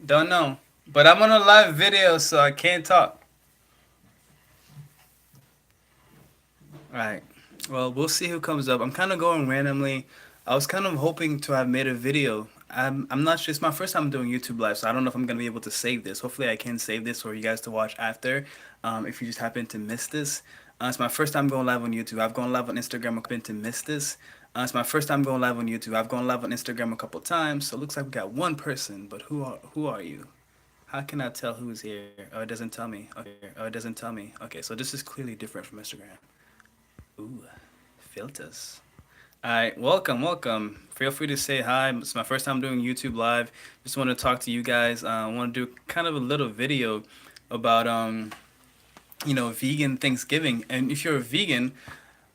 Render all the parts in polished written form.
Don't know. But I'm on a live video, so I can't talk. Alright. Well, we'll see who comes up. I'm kind of going randomly. I was kind of hoping to have made a video. I'm not sure. It's my first time doing YouTube live, so I don't know if I'm going to be able to save this. Hopefully, I can save this for you guys to watch after. If you just happen to miss this. It's my first time going live on YouTube. I've gone live on Instagram to miss this. It's my first time going live on YouTube. I've gone live on Instagram a couple times, so it looks like we got one person. But who are you? How can I tell who's here? Oh, it doesn't tell me. Okay. Oh, it doesn't tell me. Okay, so this is clearly different from Instagram. Ooh, filters. All right, welcome. Feel free to say hi. It's my first time doing YouTube live. Just want to talk to you guys. I want to do kind of a little video about vegan Thanksgiving. And if you're a vegan,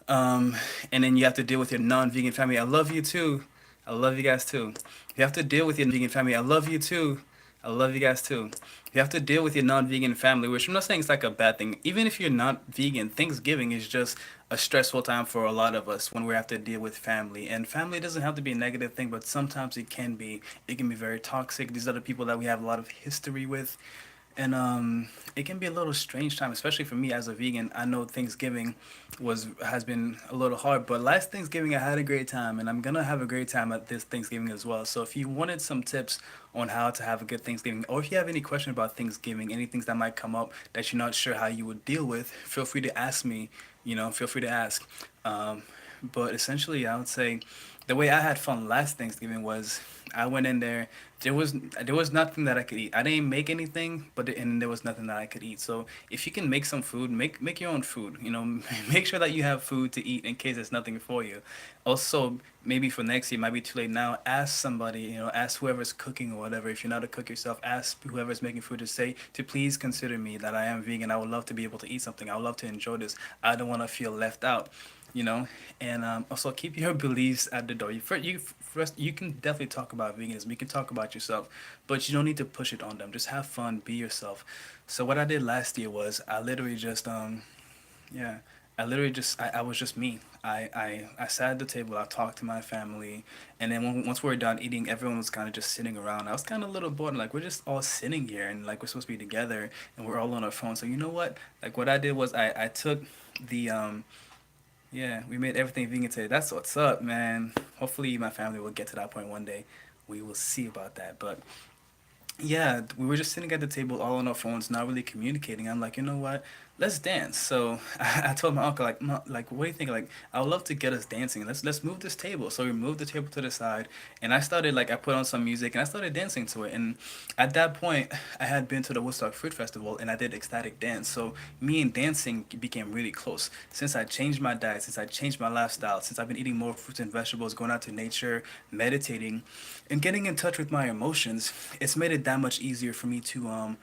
and then you have to deal with your non-vegan family, I love you too. I love you guys too. You have to deal with your vegan family. I love you too. I love you guys too. You have to deal with your non-vegan family, which I'm not saying it's like a bad thing. Even if you're not vegan, Thanksgiving is just a stressful time for a lot of us when we have to deal with family. And family doesn't have to be a negative thing, but sometimes it can be. It can be very toxic. These are the people that we have a lot of history with. And it can be a little strange time, especially for me as a vegan. I know Thanksgiving has been a little hard, but last Thanksgiving I had a great time, and I'm gonna have a great time at this Thanksgiving as well. So if you wanted some tips on how to have a good Thanksgiving, or if you have any question about Thanksgiving, any things that might come up that you're not sure how you would deal with, feel free to ask me. Feel free to ask. But essentially, I would say the way I had fun last Thanksgiving was I went in there. There was nothing that I could eat. I didn't make anything, and there was nothing that I could eat. So if you can make some food, make your own food. Make sure that you have food to eat in case there's nothing for you. Also, maybe for next year, it might be too late now. Ask somebody, ask whoever's cooking or whatever. If you're not a cook yourself, ask whoever's making food to say to please consider me that I am vegan. I would love to be able to eat something. I would love to enjoy this. I don't want to feel left out you know and also keep your beliefs at the door. First, you can definitely talk about veganism, you can talk about yourself, but you don't need to push it on them. Just have fun, be yourself. So what I did last year was I literally just yeah, I was just me. I sat at the table, I talked to my family, and then once we were done eating, everyone was kind of just sitting around. I was kind of a little bored, like we're just all sitting here and like we're supposed to be together and we're all on our phones. So you know what? Like what I did was I took the yeah, we made everything vegan today. That's what's up, man. Hopefully, my family will get to that point one day. We will see about that. But yeah, we were just sitting at the table, all on our phones, not really communicating. I'm like, you know what? Let's dance. So I told my uncle, like, like, what do you think? Like, I would love to get us dancing. Let's move this table. So we moved the table to the side, and I started like I put on some music and I started dancing to it. And at that point, I had been to the Woodstock Fruit Festival and I did ecstatic dance. So me and dancing became really close. Since I changed my diet, since I changed my lifestyle, since I've been eating more fruits and vegetables, going out to nature, meditating, and getting in touch with my emotions, it's made it that much easier for me to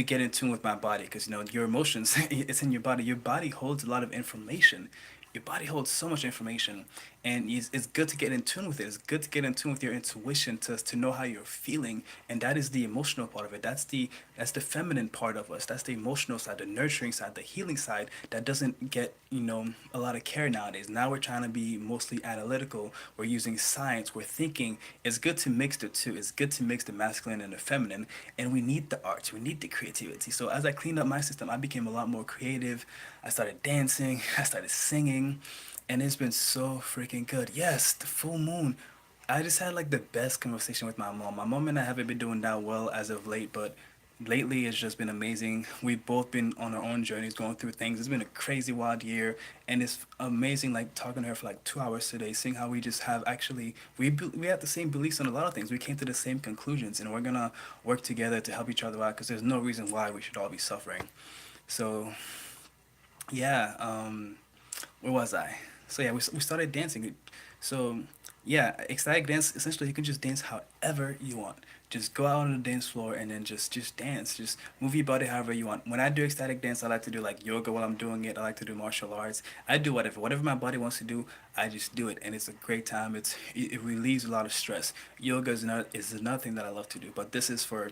get in tune with my body, because your emotions it's in your body. Your body holds a lot of information. Your body holds so much information, and it's good to get in tune with it. It's good to get in tune with your intuition to know how you're feeling, and that is the emotional part of it. That's the feminine part of us. That's the emotional side, the nurturing side, the healing side that doesn't get a lot of care nowadays. Now we're trying to be mostly analytical. We're using science. We're thinking. It's good to mix the two. It's good to mix the masculine and the feminine, and we need the arts. We need the creativity. So as I cleaned up my system, I became a lot more creative. I started dancing. I started singing, and it's been so freaking good. Yes, the full moon. I just had like the best conversation with my mom. My mom and I haven't been doing that well as of late, but lately it's just been amazing. We've both been on our own journeys, going through things. It's been a crazy wild year, and it's amazing like talking to her for like 2 hours today, seeing how we just have actually we have the same beliefs on a lot of things. We came to the same conclusions, and we're gonna work together to help each other out because there's no reason why we should all be suffering. So yeah, where was I? So yeah, we started dancing. So yeah, ecstatic dance. Essentially, you can just dance however you want. Just go out on the dance floor and then just dance. Just move your body however you want. When I do ecstatic dance, I like to do like yoga while I'm doing it. I like to do martial arts. I do whatever my body wants to do. I just do it, and it's a great time. It relieves a lot of stress. Yoga is another thing that I love to do, but this is for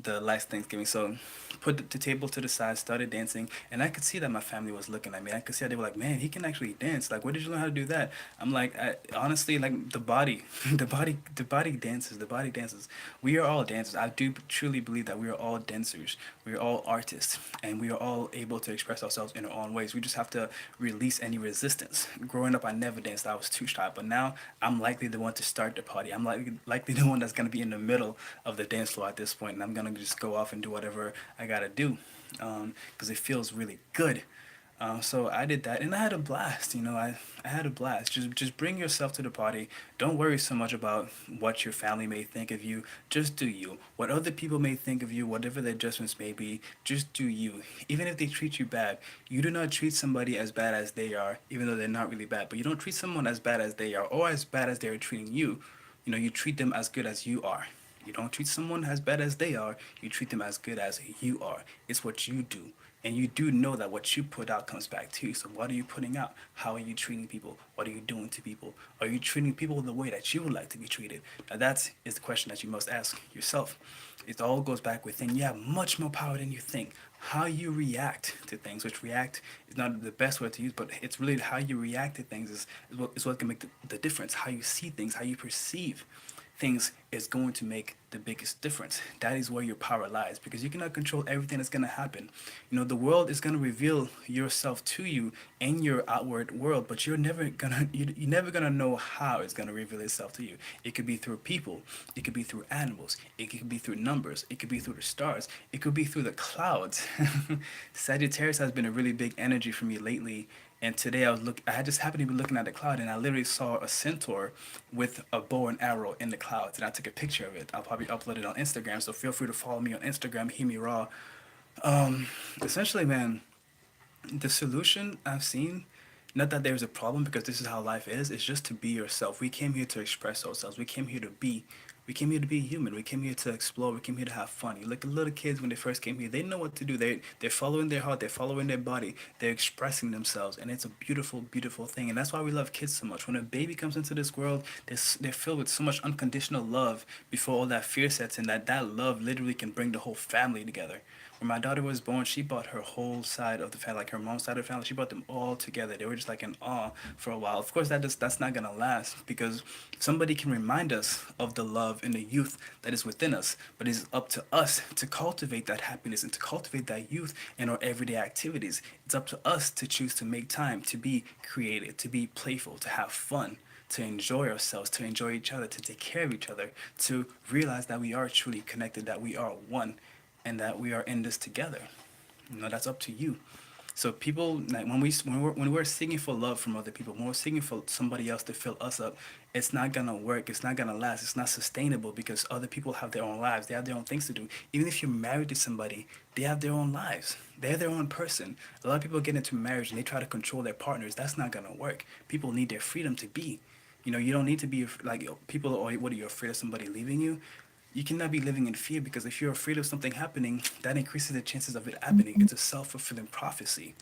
the last Thanksgiving. So put the table to the side, started dancing, and I could see that my family was looking at me. I could see that they were like, "Man, he can actually dance. Like, where did you learn how to do that?" I'm like, honestly, like the body, the body dances. The body dances. We are all dancers. I do truly believe that we are all dancers. We are all artists, and we are all able to express ourselves in our own ways. We just have to release any resistance. Growing up, I never danced. I was too shy, but now I'm likely the one to start the party. I'm likely the one that's gonna be in the middle of the dance floor at this point, and I'm gonna just go off and do whatever I gotta do, because it feels really good. So I did that, and I had a blast. I had a blast. Just bring yourself to the party. Don't worry so much about what your family may think of you. Just do you. What other people may think of you, whatever their judgments may be, just do you. Even if they treat you bad, you do not treat somebody as bad as they are, even though they're not really bad. But you don't treat someone as bad as they are, or as bad as they're treating you. You treat them as good as you are. You don't treat someone as bad as they are. You treat them as good as you are. It's what you do. And you do know that what you put out comes back to you. So what are you putting out? How are you treating people? What are you doing to people? Are you treating people the way that you would like to be treated? Now that is the question that you must ask yourself. It all goes back within. You have much more power than you think. How you react to things, which react is not the best word to use, but it's really how you react to things is what can make the difference. How you see things, how you perceive things is going to make the biggest difference. That is where your power lies, because you cannot control everything that's going to happen. The world is going to reveal yourself to you in your outward world, but you're never gonna know how it's going to reveal itself to you. It could be through people, it could be through animals, it could be through numbers, it could be through the stars, it could be through the clouds. Sagittarius has been a really big energy for me lately. And today I had just happened to be looking at the cloud, and I literally saw a centaur with a bow and arrow in the clouds, and I took a picture of it. I'll probably upload it on Instagram, so feel free to follow me on Instagram, HearmeRaw. Essentially, man, the solution I've seen, not that there's a problem because this is how life is just to be yourself. We came here to express ourselves. We came here to be. We came here to be human. We came here to explore. We came here to have fun. You look at little kids when they first came here, they know what to do. They're following their heart, they're following their body, they're expressing themselves, and it's a beautiful, beautiful thing. And that's why we love kids so much. When a baby comes into this world, they're filled with so much unconditional love before all that fear sets in, that love literally can bring the whole family together. When my daughter was born, she brought her whole side of the family, like her mom's side of the family. She brought them all together. They were just like in awe for a while. Of course, that's not gonna last because somebody can remind us of the love and the youth that is within us. But it's up to us to cultivate that happiness and to cultivate that youth in our everyday activities. It's up to us to choose to make time to be creative, to be playful, to have fun, to enjoy ourselves, to enjoy each other, to take care of each other, to realize that we are truly connected, that we are one, and that we are in this together. That's up to you. So people, like when we're seeking for love from other people, when we're seeking for somebody else to fill us up, it's not gonna work. It's not gonna last. It's not sustainable because other people have their own lives. They have their own things to do. Even if you're married to somebody, they have their own lives. They're their own person. A lot of people get into marriage and they try to control their partners. That's not gonna work. People need their freedom to be. You don't need to be like people. Or what are you afraid of somebody leaving you? You cannot be living in fear because if you're afraid of something happening, that increases the chances of it happening. It's a self-fulfilling prophecy.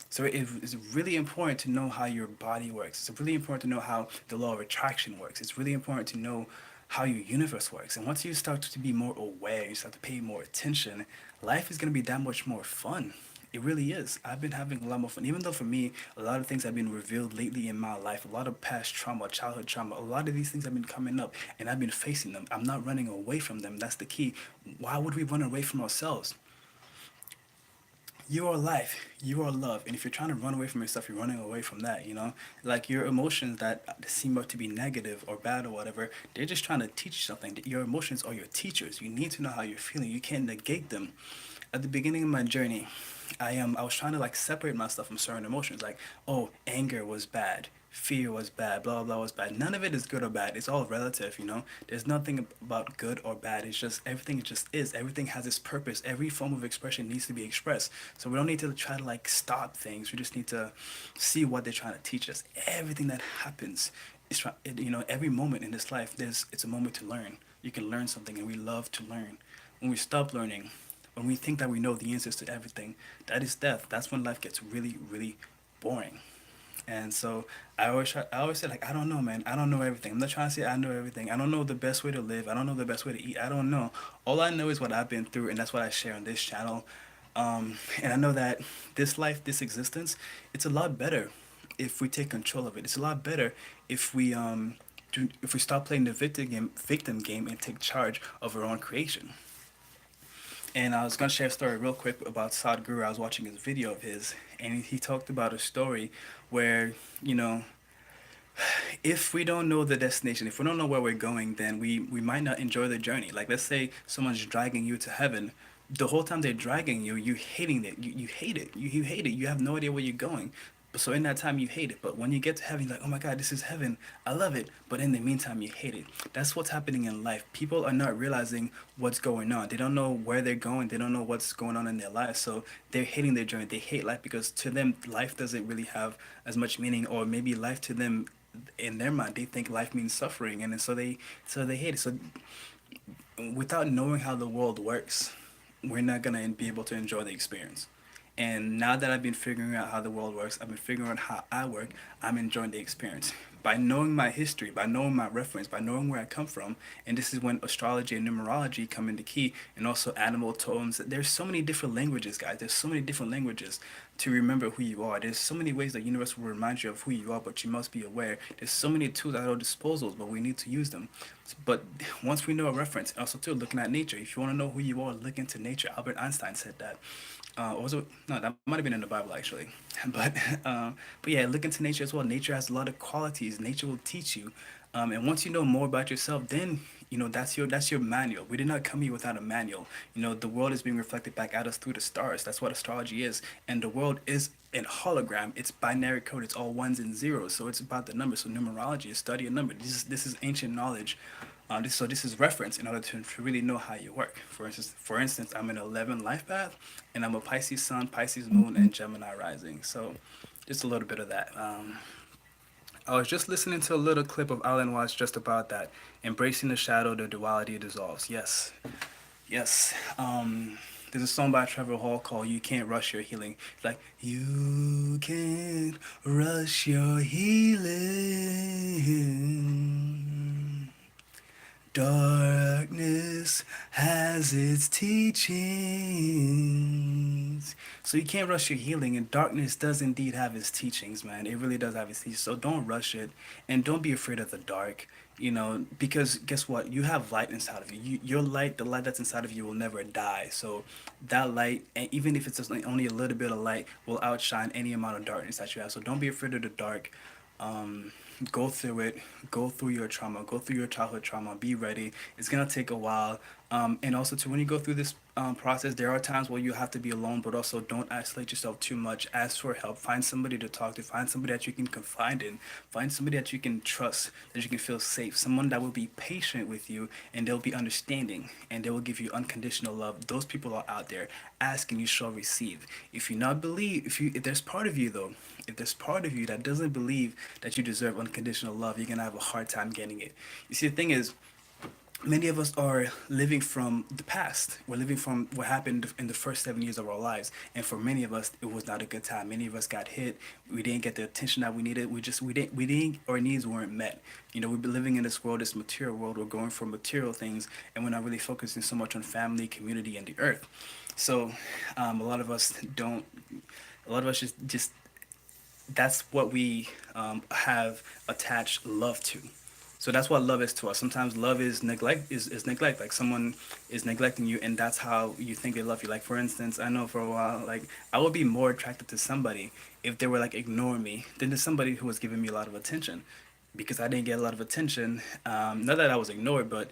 So it's really important to know how your body works. It's really important to know how the law of attraction works. It's really important to know how your universe works. And once you start to be more aware, you start to pay more attention, life is going to be that much more fun. It really is. I've been having a lot more fun. Even though for me, a lot of things have been revealed lately in my life, a lot of past trauma, childhood trauma, a lot of these things have been coming up and I've been facing them. I'm not running away from them. That's the key. Why would we run away from ourselves? You are life, you are love, and if you're trying to run away from yourself, you're running away from that. Like your emotions that seem to be negative or bad or whatever, they're just trying to teach you something. Your emotions are your teachers. You need to know how you're feeling. You can't negate them. At the beginning of my journey, I was trying to like separate myself from certain emotions, like, oh, anger was bad, fear was bad, blah blah was bad. None of it is good or bad. It's all relative. There's nothing about good or bad. It's just everything just is. Everything has its purpose. Every form of expression needs to be expressed. So we don't need to try to like stop things. We just need to see what they're trying to teach us. Everything that happens every moment in this life, it's a moment to learn. You can learn something, and we love to learn. When we stop learning, when we think that we know the answers to everything, that is death. That's when life gets really, really boring. And so I always say like, I don't know, man. I don't know everything. I'm not trying to say I know everything. I don't know the best way to live. I don't know the best way to eat. I don't know. All I know is what I've been through, and that's what I share on this channel. And I know that this life, this existence, it's a lot better if we take control of it. It's a lot better if if we stop playing the victim game and take charge of our own creation. And I was gonna share a story real quick about Sadhguru. I was watching his video of his, and he talked about a story where, you know, if we don't know the destination, if we don't know where we're going, then we might not enjoy the journey. Like, let's say someone's dragging you to heaven. The whole time they're dragging you, you hating it. You hate it. You hate it. You have no idea where you're going. So in that time you hate it. But when you get to heaven, you're like, oh my God, this is heaven. I love it. But in the meantime, you hate it. That's what's happening in life. People are not realizing what's going on. They don't know where they're going. They don't know what's going on in their lives. So they're hating their journey. They hate life because to them, life doesn't really have as much meaning, or maybe life to them in their mind they think life means suffering, and then so they hate it. So without knowing how the world works, we're not gonna be able to enjoy the experience. And now that I've been figuring out how the world works, I've been figuring out how I work, I'm enjoying the experience. By knowing my history, by knowing my reference, by knowing where I come from, and this is when astrology and numerology come into key, and also animal totems. There's so many different languages, guys. There's so many different languages to remember who you are. There's so many ways the universe will remind you of who you are, but you must be aware. There's so many tools at our disposal, but we need to use them. But once we know a reference, also too, looking at nature. If you want to know who you are, look into nature. Albert Einstein said that. Or was it? No, that might have been in the Bible actually. But but yeah, look into nature as well. Nature has a lot of qualities. Nature will teach you. And once you know more about yourself, then that's your manual. We did not come here without a manual. The world is being reflected back at us through the stars. That's what astrology is, and the world is an hologram. It's binary code. It's all ones and zeros. So it's about the numbers. So numerology is study a number. This is ancient knowledge. This is reference in order to really know how you work. For instance, I'm an 11 life path, and I'm a Pisces sun, Pisces moon, and Gemini rising. So, just a little bit of that. I was just listening to a little clip of Alan Watts just about that. Embracing the shadow, the duality dissolves. Yes, yes. There's a song by Trevor Hall called "You Can't Rush Your Healing." It's like, you can't rush your healing. Darkness has its teachings. So you can't rush your healing, and darkness does indeed have its teachings, man. It really does have its teachings. So don't rush it, and don't be afraid of the dark. Because guess what? You have light inside of you. Your light, the light that's inside of you, will never die. So that light, and even if it's just like only a little bit of light, will outshine any amount of darkness that you have. So don't be afraid of the dark. um, Go through it, go through your trauma, go through your childhood trauma, be ready. It's gonna take a while. And also too, when you go through this process, there are times where you have to be alone, but also don't isolate yourself too much. Ask for help. Find somebody to talk to. Find somebody that you can confide in. Find somebody that you can trust, that you can feel safe. Someone that will be patient with you, and they'll be understanding, and they will give you unconditional love. Those people are out there. Ask and you shall receive. If you not believe, if there's part of you though, if there's part of you that doesn't believe that you deserve unconditional love, you're gonna have a hard time getting it. You see, the thing is, many of us are living from the past. We're living from what happened in the first 7 years of our lives, and for many of us, it was not a good time. Many of us got hit. We didn't get the attention that we needed. We didn't. Our needs weren't met. We've been living in this world, this material world. We're going for material things, and we're not really focusing so much on family, community, and the earth. So, a lot of us don't. A lot of us just that's what we have attached love to. So that's what love is to us. Sometimes love is neglect. Like someone is neglecting you, and that's how you think they love you. Like for instance, I know for a while, like I would be more attracted to somebody if they were like ignoring me than to somebody who was giving me a lot of attention, because I didn't get a lot of attention. Not that I was ignored, but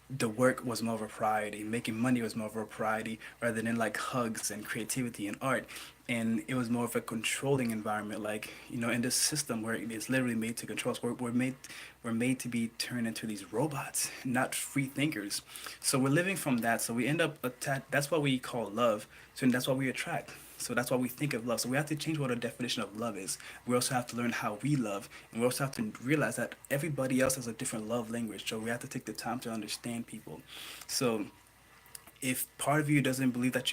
the work was more of a priority. Making money was more of a priority rather than like hugs and creativity and art. And it was more of a controlling environment, like in this system where it's literally made to control us. We're made to be turned into these robots, not free thinkers. So we're living from that. So we end up attacked. That's what we call love. So that's what we attract. So that's why we think of love. So we have to change what our definition of love is. We also have to learn how we love, and we also have to realize that everybody else has a different love language. So we have to take the time to understand people. So if part of you doesn't believe that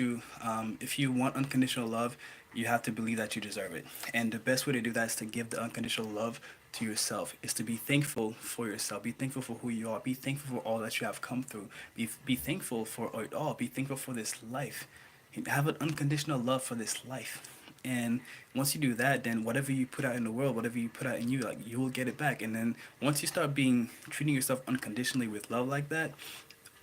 if you want unconditional love, You have to believe that you deserve it. And the best way to do that is to give the unconditional love to yourself. Is to be thankful for yourself. Be thankful for who you are. Be thankful for all that you have come through. Be thankful for it all. Be thankful for this life. Have an unconditional love for this life. And once you do that, then whatever you put out in the world, whatever you put out in you, like you will get it back. And then once you start being treating yourself unconditionally with love like that,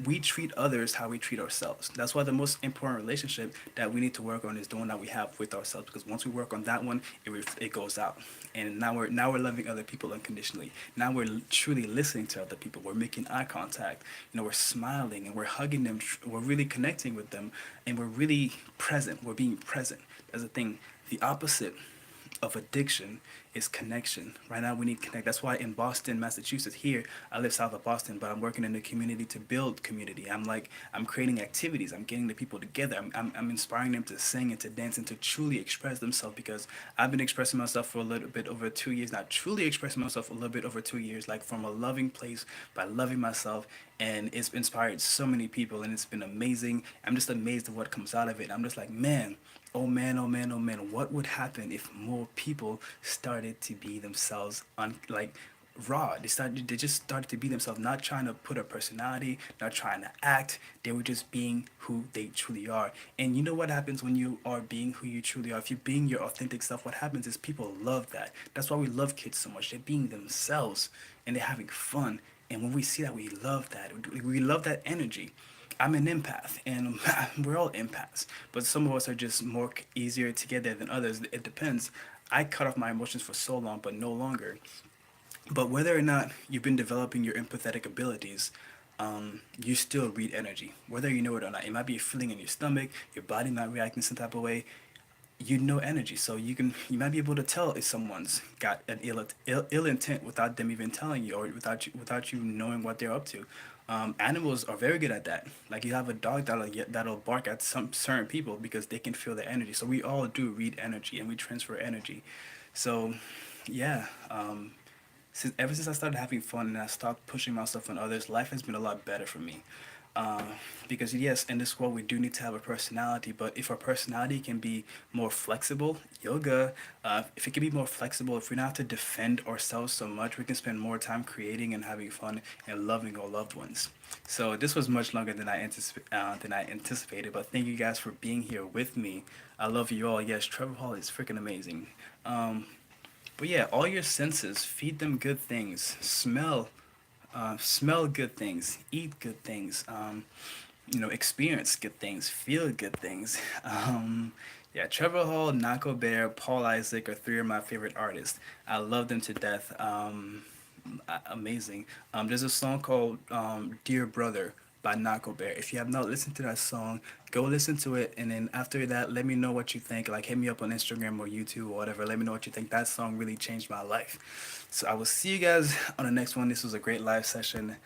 we treat others how we treat ourselves. That's why the most important relationship that we need to work on is the one that we have with ourselves. Because once we work on that one, it goes out, and now we're loving other people unconditionally. Now we're truly listening to other people. We're making eye contact. We're smiling and we're hugging them. We're really connecting with them, and we're really present. We're being present. That's the thing. The opposite of addiction is connection. Right now we need to connect. That's why in Boston, Massachusetts, here, I live south of Boston, but I'm working in the community to build community. I'm creating activities. I'm getting the people together. I'm inspiring them to sing and to dance and to truly express themselves, because I've been expressing myself for a little bit over 2 years now. Truly expressing myself a little bit over 2 years, like from a loving place by loving myself. And it's inspired so many people, and it's been amazing. I'm just amazed at what comes out of it. I'm just like, man, oh man, oh man, oh man, what would happen if more people started to be themselves like raw? They just started to be themselves, not trying to put a personality, not trying to act. They were just being who they truly are. And you know what happens when you are being who you truly are? If you're being your authentic self, what happens is people love that. That's why we love kids so much. They're being themselves and they're having fun. And when we see that, we love that. We love that energy. I'm an empath, and we're all empaths, but some of us are just more easier to get there than others. It depends. I cut off my emotions for so long, but no longer. But whether or not you've been developing your empathetic abilities, you still read energy, whether you know it or not. It might be a feeling in your stomach, your body might react in some type of way. You know energy, so you might be able to tell if someone's got an ill intent without them even telling you, or without you knowing what they're up to. Animals are very good at that. Like you have a dog that'll bark at some certain people because they can feel their energy. So we all do read energy and we transfer energy. So yeah, ever since I started having fun and I stopped pushing myself on others, life has been a lot better for me. Um, because yes, in this world we do need to have a personality, but if our personality can be more flexible, yoga, if it can be more flexible, if we don't have to defend ourselves so much, we can spend more time creating and having fun and loving our loved ones. So this was much longer than I anticipated, but thank you guys for being here with me. I love you all. Yes, Trevor Hall is freaking amazing. Um, but yeah, all your senses, feed them good things. Smell good things, eat good things, experience good things, feel good things. Yeah, Trevor Hall, Nako Bear, Paul Isaac are three of my favorite artists. I love them to death. Amazing. There's a song called "Dear Brother" by Nako Bear. If you have not listened to that song, go listen to it, and then after that, let me know what you think. Like, hit me up on Instagram or YouTube or whatever. Let me know what you think. That song really changed my life. So I will see you guys on the next one. This was a great live session.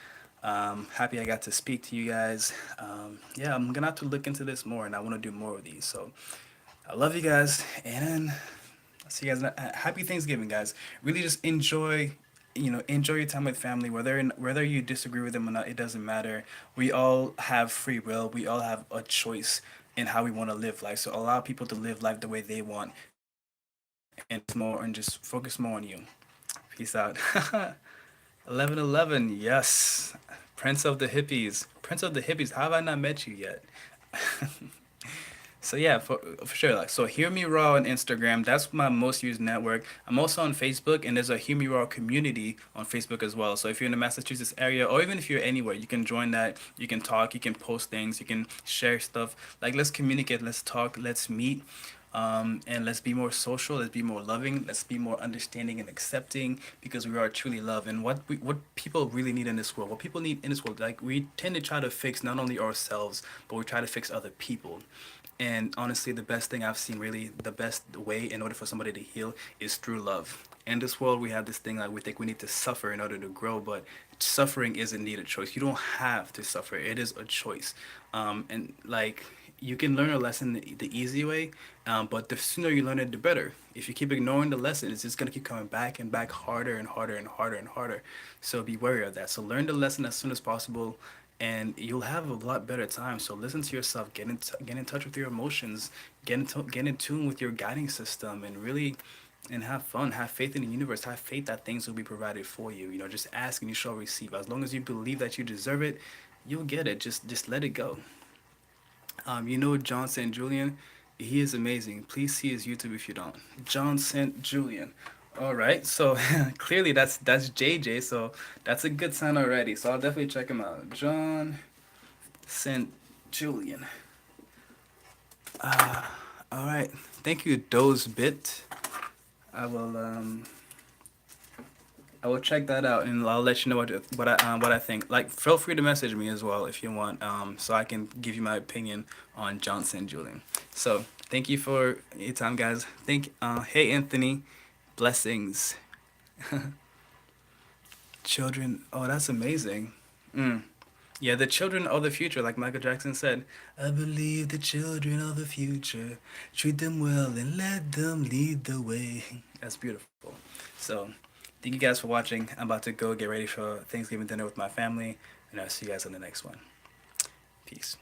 Happy I got to speak to you guys. Yeah, I'm gonna have to look into this more, and I want to do more of these. So I love you guys, and I'll see you guys. Happy Thanksgiving, guys. Really, just enjoy your time with family. Whether you disagree with them or not, it doesn't matter. We all have free will. We all have a choice in how we want to live life. So allow people to live life the way they want, and just focus more on you. Peace out. 1111, yes. Prince of the Hippies. Prince of the Hippies. How have I not met you yet? So yeah, for sure. Like, so Hear Me Raw on Instagram. That's my most used network. I'm also on Facebook, and there's a Hear Me Raw community on Facebook as well. So if you're in the Massachusetts area, or even if you're anywhere, you can join that. You can talk. You can post things. You can share stuff. Like, let's communicate. Let's talk. Let's meet. And let's be more social. Let's be more loving. Let's be more understanding and accepting, because we are truly love. And what people really need in this world, what people need in this world, like, we tend to try to fix not only ourselves, but we try to fix other people. And honestly, the best thing I've seen, really, the best way in order for somebody to heal is through love. In this world, we have this thing like we think we need to suffer in order to grow, but suffering is indeed a choice. You don't have to suffer; it is a choice. And like, you can learn a lesson the easy way, but the sooner you learn it, the better. If you keep ignoring the lesson, it's just gonna keep coming back and back harder and harder and harder and harder. So be wary of that. So learn the lesson as soon as possible, and you'll have a lot better time. So listen to yourself, get in touch with your emotions, get in tune with your guiding system, and really and have fun. Have faith in the universe. Have faith that things will be provided for you. You know, just ask and you shall receive. As long as you believe that you deserve it, you'll get it. Just let it go. You know John St. Julian? He is amazing. Please see his YouTube if you don't. John St. Julian. All right, so clearly that's JJ, so that's a good sign already. So I'll definitely check him out. John St. Julian. All right, thank you, Doze Bit. I will um I will check that out and I'll let you know what I think. Like, feel free to message me as well if you want, so I can give you my opinion on Johnson Julian. So thank you for your time, guys. Hey Anthony, blessings, children. Oh, that's amazing. Mm. Yeah, the children are the future, like Michael Jackson said. I believe the children are the future. Treat them well and let them lead the way. That's beautiful. So, thank you guys for watching. I'm about to go get ready for Thanksgiving dinner with my family, and I'll see you guys on the next one. Peace.